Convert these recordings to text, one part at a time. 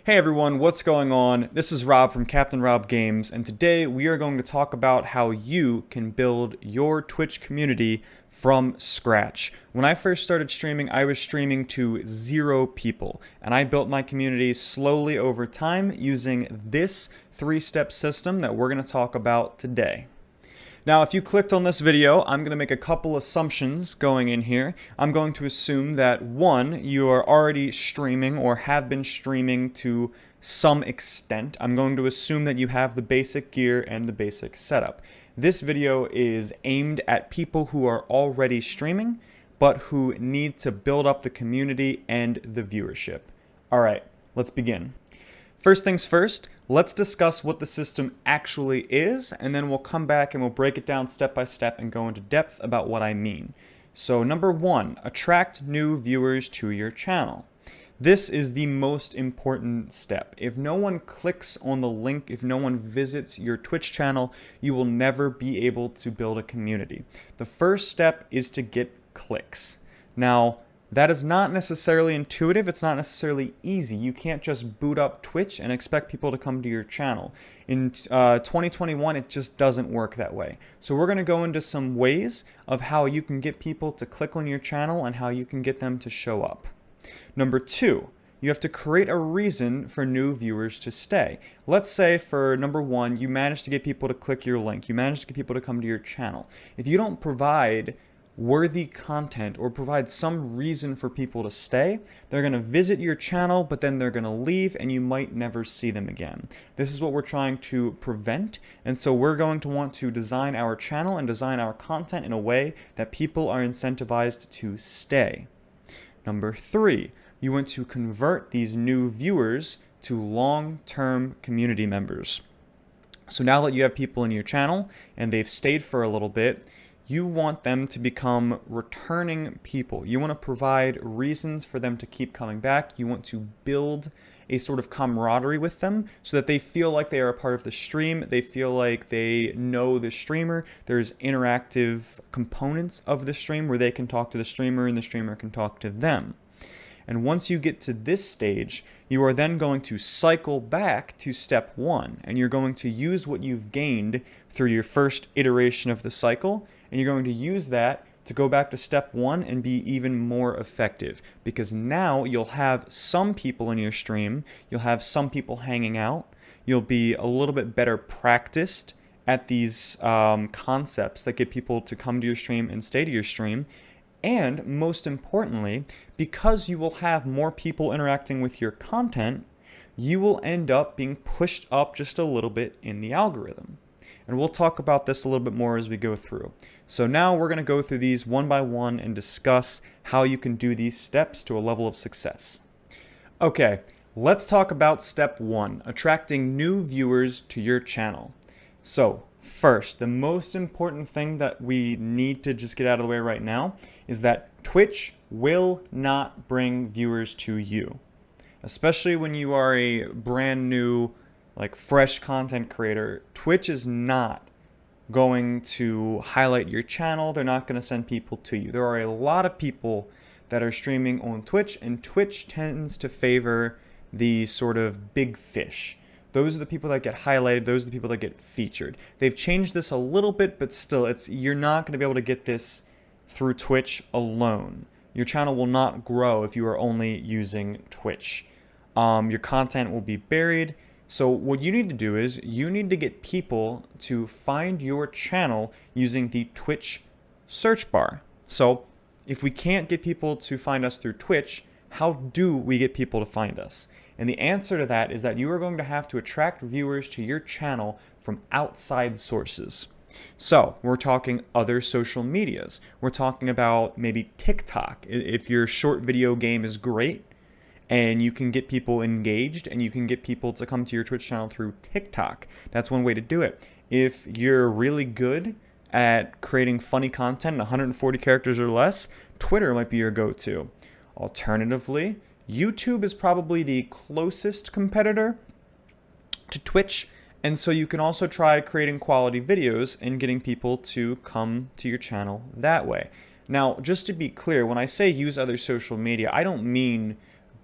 Hey everyone, what's going on? This is Rob from Captain Rob Games, and today we are going to talk about how you can build your Twitch community from scratch. When I first started streaming, I was streaming to 0 people, and I built my community slowly over time using this 3-step system that we're going to talk about today. Now, if you clicked on this video, I'm going to make a couple assumptions going in here. I'm going to assume that 1, you are already streaming or have been streaming to some extent. I'm going to assume that you have the basic gear and the basic setup. This video is aimed at people who are already streaming, but who need to build up the community and the viewership. All right, let's begin. First things first, let's discuss what the system actually is, and then we'll come back and we'll break it down step by step and go into depth about what I mean. So number 1, attract new viewers to your channel. This is the most important step. If no one clicks on the link, if no one visits your Twitch channel, you will never be able to build a community. The first step is to get clicks. Now, that is not necessarily intuitive, it's not necessarily easy. You can't just boot up Twitch and expect people to come to your channel. In 2021, it just doesn't work that way. So we're going to go into some ways of how you can get people to click on your channel and how you can get them to show up. Number 2, you have to create a reason for new viewers to stay. Let's say for number 1, you managed to get people to click your link. You managed to get people to come to your channel. If you don't provide worthy content or provide some reason for people to stay, they're going to visit your channel, but then they're going to leave and you might never see them again. This is what we're trying to prevent, and so we're going to want to design our channel and design our content in a way that people are incentivized to stay. Number 3, you want to convert these new viewers to long-term community members. So now that you have people in your channel and they've stayed for a little bit, you want them to become returning people. You want to provide reasons for them to keep coming back. You want to build a sort of camaraderie with them so that they feel like they are a part of the stream. They feel like they know the streamer. There's interactive components of the stream where they can talk to the streamer and the streamer can talk to them. And once you get to this stage, you are then going to cycle back to step 1, and you're going to use what you've gained through your first iteration of the cycle, and you're going to use that to go back to step 1 and be even more effective, because now you'll have some people in your stream, you'll have some people hanging out, you'll be a little bit better practiced at these concepts that get people to come to your stream and stay to your stream. And most importantly, because you will have more people interacting with your content, you will end up being pushed up just a little bit in the algorithm. And we'll talk about this a little bit more as we go through. So now we're going to go through these one by one and discuss how you can do these steps to a level of success. Okay, let's talk about step 1, attracting new viewers to your channel. So first, the most important thing that we need to just get out of the way right now is that Twitch will not bring viewers to you. Especially when you are a brand new, fresh content creator, Twitch is not going to highlight your channel. They're not going to send people to you. There are a lot of people that are streaming on Twitch, and Twitch tends to favor the sort of big fish. Those are the people that get highlighted. Those are the people that get featured. They've changed this a little bit, but still, you're not going to be able to get this through Twitch alone. Your channel will not grow if you are only using Twitch. Your content will be buried. So what you need to do is you need to get people to find your channel using the Twitch search bar. So if we can't get people to find us through Twitch, how do we get people to find us? And the answer to that is that you are going to have to attract viewers to your channel from outside sources. So we're talking other social medias. We're talking about maybe TikTok. If your short video game is great and you can get people engaged and you can get people to come to your Twitch channel through TikTok, that's one way to do it. If you're really good at creating funny content, 140 characters or less, Twitter might be your go-to. Alternatively, YouTube is probably the closest competitor to Twitch, and so you can also try creating quality videos and getting people to come to your channel that way. Now, just to be clear, when I say use other social media, I don't mean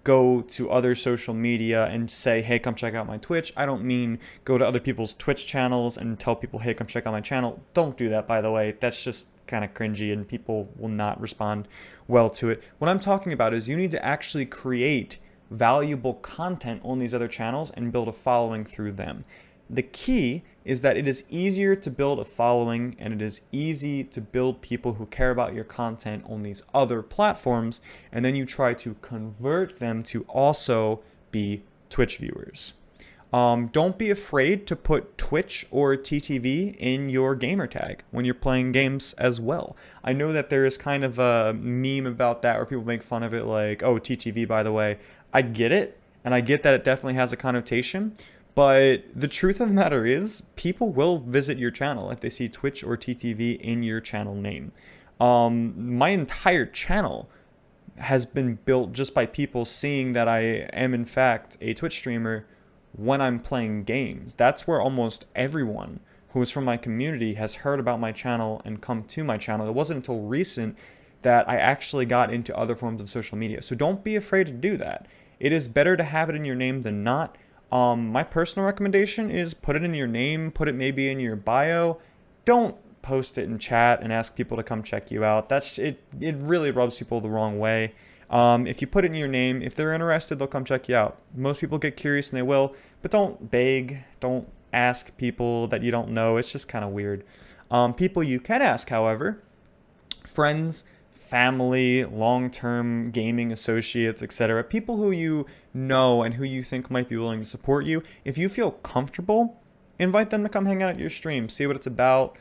go to other social media and say, hey, come check out my Twitch. I don't mean go to other people's Twitch channels and tell people, hey, come check out my channel. Don't do that, by the way. That's just kind of cringy and people will not respond well to it. What I'm talking about is you need to actually create valuable content on these other channels and build a following through them. The key is that it is easier to build a following and it is easy to build people who care about your content on these other platforms, and then you try to convert them to also be Twitch viewers. Don't be afraid to put Twitch or TTV in your gamer tag when you're playing games as well. I know that there is kind of a meme about that where people make fun of it like, oh, TTV, by the way. I get it, and I get that it definitely has a connotation, but the truth of the matter is people will visit your channel if they see Twitch or TTV in your channel name. My entire channel has been built just by people seeing that I am in fact a Twitch streamer when I'm playing games. That's where almost everyone who is from my community has heard about my channel and come to my channel. It wasn't until recent that I actually got into other forms of social media. So don't be afraid to do that. It is better to have it in your name than not. My personal recommendation is put it in your name, put it maybe in your bio. Don't post it in chat and ask people to come check you out. It really rubs people the wrong way. If you put it in your name, if they're interested, they'll come check you out. Most people get curious and they will, but don't beg, don't ask people that you don't know. It's just kind of weird. People you can ask, however, friends, family, long-term gaming associates, etc. People who you know and who you think might be willing to support you. If you feel comfortable, invite them to come hang out at your stream, see what it's about,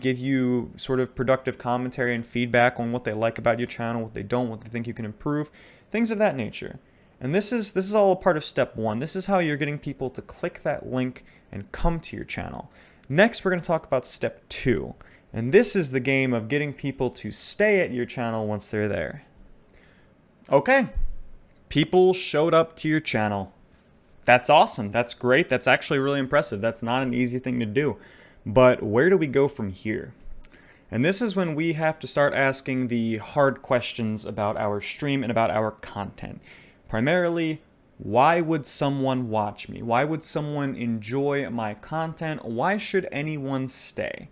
give you sort of productive commentary and feedback on what they like about your channel, what they don't, what they think you can improve, things of that nature. And this is all a part of step one. This is how you're getting people to click that link and come to your channel. Next, we're going to talk about step two. And this is the game of getting people to stay at your channel once they're there. Okay, people showed up to your channel. That's awesome. That's great. That's actually really impressive. That's not an easy thing to do. But where do we go from here? And this is when we have to start asking the hard questions about our stream and about our content. Primarily, why would someone watch me? Why would someone enjoy my content? Why should anyone stay?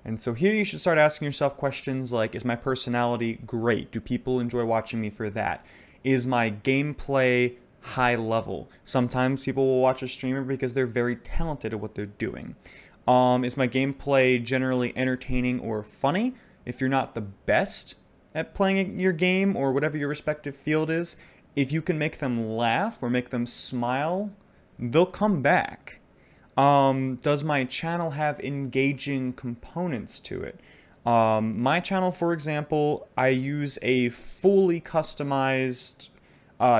And so here you should start asking yourself questions like, is my personality great? Do people enjoy watching me for that? Is my gameplay high level? Sometimes people will watch a streamer because they're very talented at what they're doing. Is my gameplay generally entertaining or funny? If you're not the best at playing your game or whatever your respective field is, if you can make them laugh or make them smile, they'll come back. Does my channel have engaging components to it? My channel, for example, I use a fully customized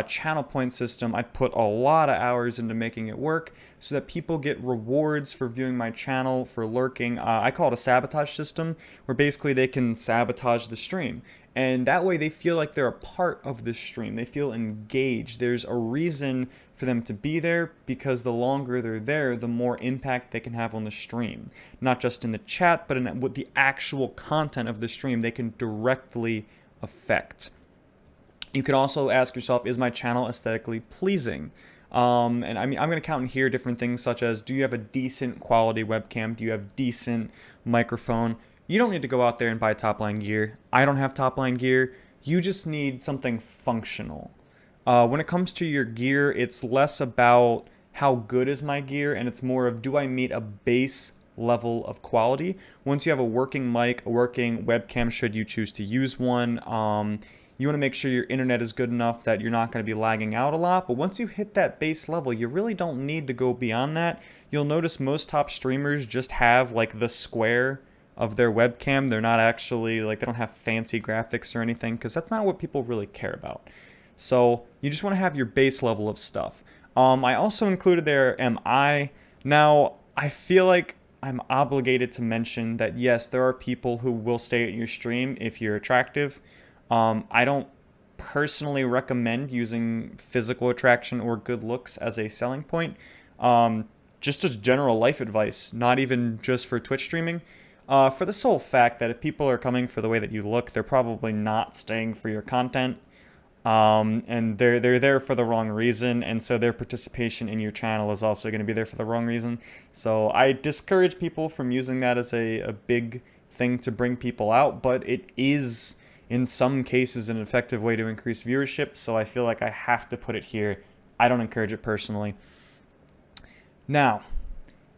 channel point system. I put a lot of hours into making it work so that people get rewards for viewing my channel, for lurking. I call it a sabotage system, where basically they can sabotage the stream. And that way they feel like they're a part of the stream. They feel engaged. There's a reason for them to be there, because the longer they're there, the more impact they can have on the stream. Not just in the chat, but in with the actual content of the stream they can directly affect. You can also ask yourself, is my channel aesthetically pleasing? And I mean, I'm going to count in here different things such as, do you have a decent quality webcam? Do you have decent microphone? You don't need to go out there and buy top-line gear. I don't have top-line gear. You just need something functional. When it comes to your gear, it's less about how good is my gear, and it's more of, do I meet a base level of quality? Once you have a working mic, a working webcam, should you choose to use one, you want to make sure your internet is good enough that you're not going to be lagging out a lot. But once you hit that base level, you really don't need to go beyond that. You'll notice most top streamers just have like the square of their webcam. They're not actually like, they don't have fancy graphics or anything, because that's not what people really care about. So you just want to have your base level of stuff. I also included there, am I? Now, I feel like I'm obligated to mention that yes, there are people who will stay at your stream if you're attractive. I don't personally recommend using physical attraction or good looks as a selling point. Just as general life advice, not even just for Twitch streaming. For the sole fact that if people are coming for the way that you look, they're probably not staying for your content. And they're there for the wrong reason, and so their participation in your channel is also going to be there for the wrong reason. So I discourage people from using that as a big thing to bring people out, but it is in some cases an effective way to increase viewership, so I feel like I have to put it here. I don't encourage it personally. Now,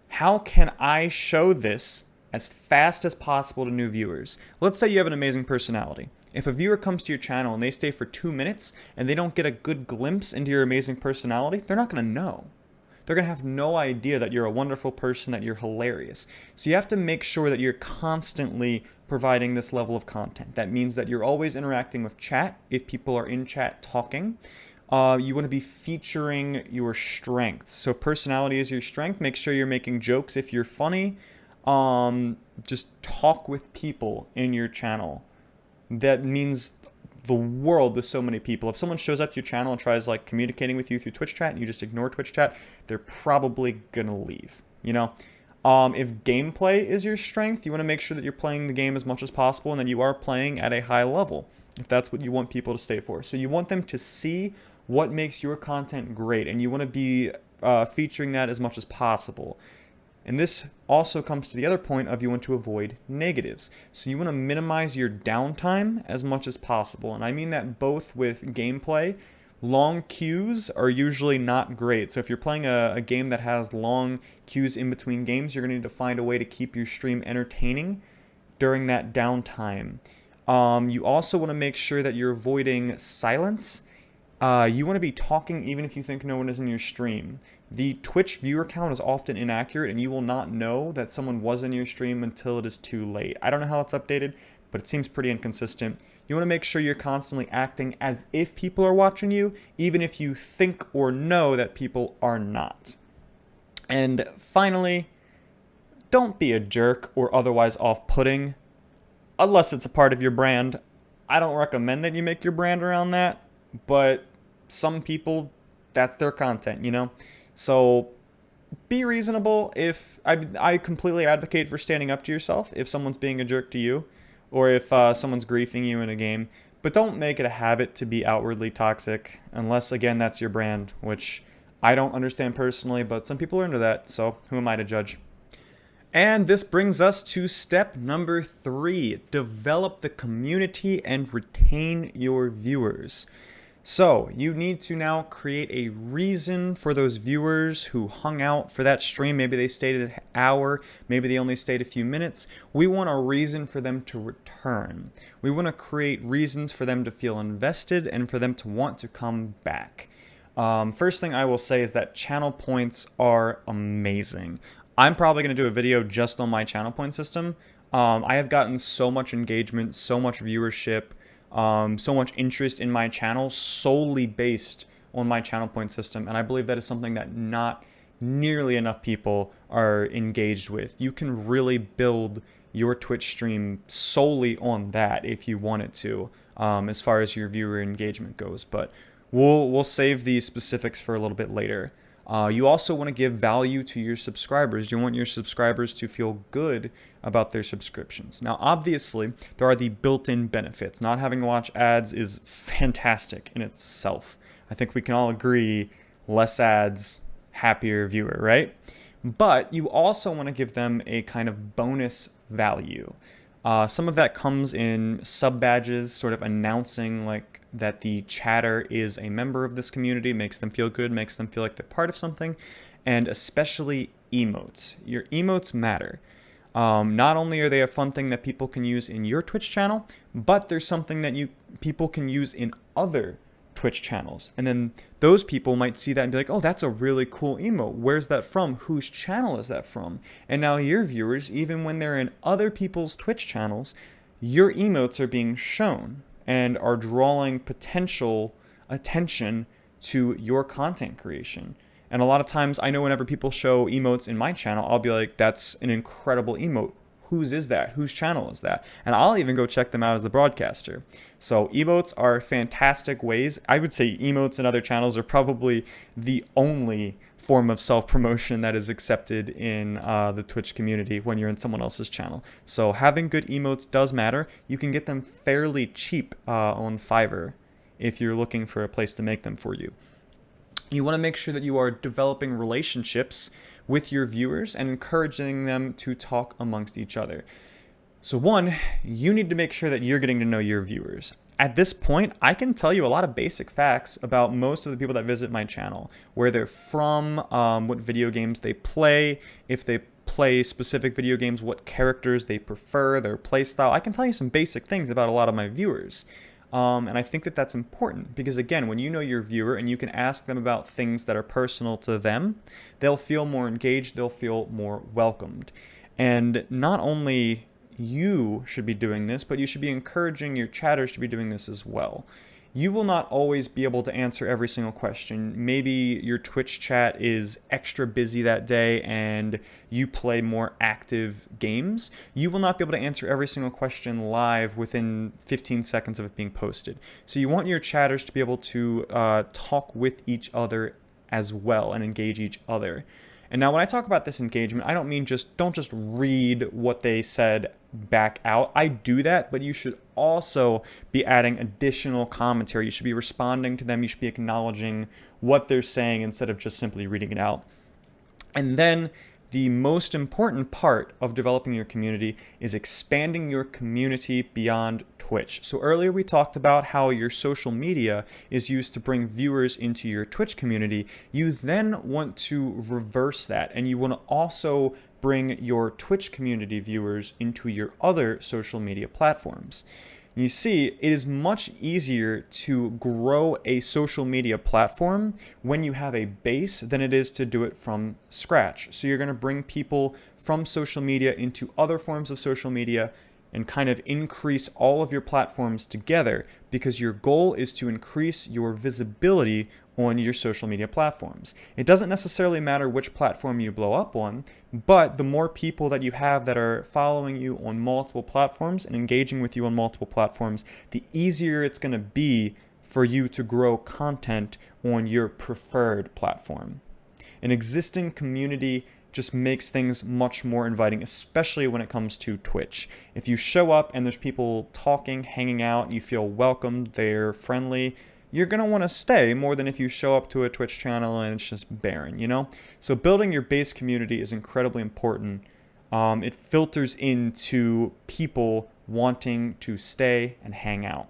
how can I show this as fast as possible to new viewers? Let's say you have an amazing personality. If a viewer comes to your channel and they stay for 2 minutes and they don't get a good glimpse into your amazing personality, they're not going to know. They're going to have no idea that you're a wonderful person, that you're hilarious. So you have to make sure that you're constantly providing this level of content. That means that you're always interacting with chat if people are in chat talking. You want to be featuring your strengths. So if personality is your strength, make sure you're making jokes if you're funny. Just talk with people in your channel. That means the world to so many people. If someone shows up to your channel and tries like communicating with you through Twitch chat and you just ignore Twitch chat, they're probably gonna leave, you know? If gameplay is your strength, you want to make sure that you're playing the game as much as possible and that you are playing at a high level, if that's what you want people to stay for. So you want them to see what makes your content great, and you want to be featuring that as much as possible. And this also comes to the other point of you want to avoid negatives. So you want to minimize your downtime as much as possible. And I mean that both with gameplay. Long queues are usually not great. So if you're playing a game that has long queues in between games, you're going to need to find a way to keep your stream entertaining during that downtime. You also want to make sure that you're avoiding silence. You want to be talking even if you think no one is in your stream. The Twitch viewer count is often inaccurate, and you will not know that someone was in your stream until it is too late. I don't know how it's updated, but it seems pretty inconsistent. You want to make sure you're constantly acting as if people are watching you, even if you think or know that people are not. And finally, don't be a jerk or otherwise off-putting, unless it's a part of your brand. I don't recommend that you make your brand around that, but some people, that's their content, you know? So be reasonable. If I completely advocate for standing up to yourself if someone's being a jerk to you, or if someone's griefing you in a game, but don't make it a habit to be outwardly toxic, unless, again, that's your brand, which I don't understand personally, but some people are into that, so who am I to judge? And this brings us to step number 3, develop the community and retain your viewers. So you need to now create a reason for those viewers who hung out for that stream. Maybe they stayed an hour, maybe they only stayed a few minutes. We want a reason for them to return. We want to create reasons for them to feel invested and for them to want to come back. First thing I will say is that channel points are amazing. I'm probably going to do a video just on my channel point system. I have gotten so much engagement, so much viewership, so much interest in my channel solely based on my channel point system, and I believe that is something that not nearly enough people are engaged with. You can really build your Twitch stream solely on that if you wanted to, as far as your viewer engagement goes, but we'll save these specifics for a little bit later. You also want to give value to your subscribers. You want your subscribers to feel good about their subscriptions. Now, obviously, there are the built-in benefits. Not having to watch ads is fantastic in itself. I think we can all agree, less ads, happier viewer, right? But you also want to give them a kind of bonus value. Some of that comes in sub badges, sort of announcing like that the chatter is a member of this community, makes them feel good, makes them feel like they're part of something, and especially emotes. Your emotes matter. Not only are they a fun thing that people can use in your Twitch channel, but there's something that people can use in other Twitch channels. And then those people might see that and be like, oh, that's a really cool emote. Where's that from? Whose channel is that from? And now your viewers, even when they're in other people's Twitch channels, your emotes are being shown and are drawing potential attention to your content creation. And a lot of times, I know whenever people show emotes in my channel, I'll be like, that's an incredible emote. Whose is that? Whose channel is that? And I'll even go check them out as the broadcaster. So emotes are fantastic ways. I would say emotes and other channels are probably the only form of self-promotion that is accepted in the Twitch community when you're in someone else's channel. So having good emotes does matter. You can get them fairly cheap on Fiverr. if you're looking for a place to make them for you. You want to make sure that you are developing relationships with your viewers and encouraging them to talk amongst each other. So one, you need to make sure that you're getting to know your viewers. At this point, I can tell you a lot of basic facts about most of the people that visit my channel, where they're from, what video games they play, if they play specific video games, what characters they prefer, their play style. I can tell you some basic things about a lot of my viewers. And I think that that's important because, again, when you know your viewer and you can ask them about things that are personal to them, they'll feel more engaged, they'll feel more welcomed. And not only you should be doing this, but you should be encouraging your chatters to be doing this as well. You will not always be able to answer every single question. Maybe your Twitch chat is extra busy that day and you play more active games. You will not be able to answer every single question live within 15 seconds of it being posted. So you want your chatters to be able to talk with each other as well and engage each other. And now when I talk about this engagement, I don't mean don't just read what they said back out. I do that, but you should also be adding additional commentary. You should be responding to them. You should be acknowledging what they're saying instead of just simply reading it out. And then the most important part of developing your community is expanding your community beyond Twitch. So earlier we talked about how your social media is used to bring viewers into your Twitch community. You then want to reverse that, and you want to also bring your Twitch community viewers into your other social media platforms. You see, it is much easier to grow a social media platform when you have a base than it is to do it from scratch. So you're going to bring people from social media into other forms of social media and kind of increase all of your platforms together because your goal is to increase your visibility on your social media platforms. It doesn't necessarily matter which platform you blow up on, but the more people that you have that are following you on multiple platforms and engaging with you on multiple platforms, the easier it's going to be for you to grow content on your preferred platform. An existing community just makes things much more inviting, especially when it comes to Twitch. If you show up and there's people talking, hanging out, you feel welcomed, they're friendly, you're going to want to stay more than if you show up to a Twitch channel and it's just barren, you know? So building your base community is incredibly important. It filters into people wanting to stay and hang out.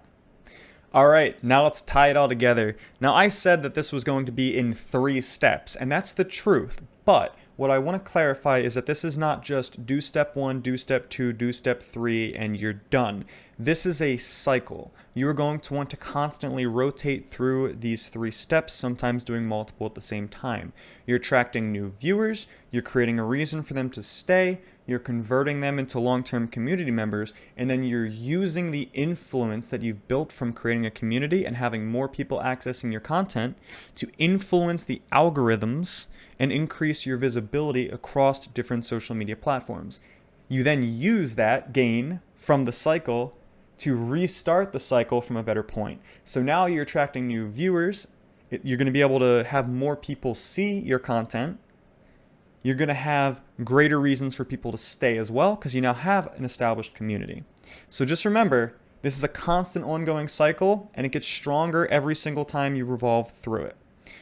All right, now let's tie it all together. Now, I said that this was going to be in 3 steps, and that's the truth. But what I want to clarify is that this is not just do step 1, do step 2, do step 3, and you're done. This is a cycle. You're going to want to constantly rotate through these 3 steps, sometimes doing multiple at the same time. You're attracting new viewers, you're creating a reason for them to stay, you're converting them into long-term community members, and then you're using the influence that you've built from creating a community and having more people accessing your content to influence the algorithms and increase your visibility across different social media platforms. You then use that gain from the cycle to restart the cycle from a better point. So now you're attracting new viewers. You're going to be able to have more people see your content. You're going to have greater reasons for people to stay as well because you now have an established community. So just remember, this is a constant ongoing cycle and it gets stronger every single time you revolve through it.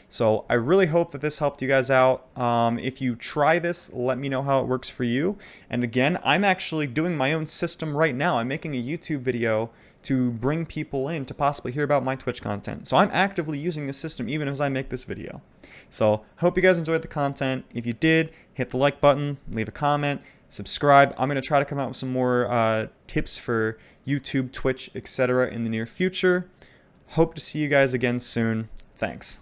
So I really hope that this helped you guys out. If you try this, let me know how it works for you. And again, I'm actually doing my own system right now. I'm making a YouTube video to bring people in to possibly hear about my Twitch content. So I'm actively using this system even as I make this video. So hope you guys enjoyed the content. If you did, hit the like button, leave a comment, subscribe. I'm going to try to come out with some more tips for YouTube, Twitch, etc. in the near future. Hope to see you guys again soon. Thanks.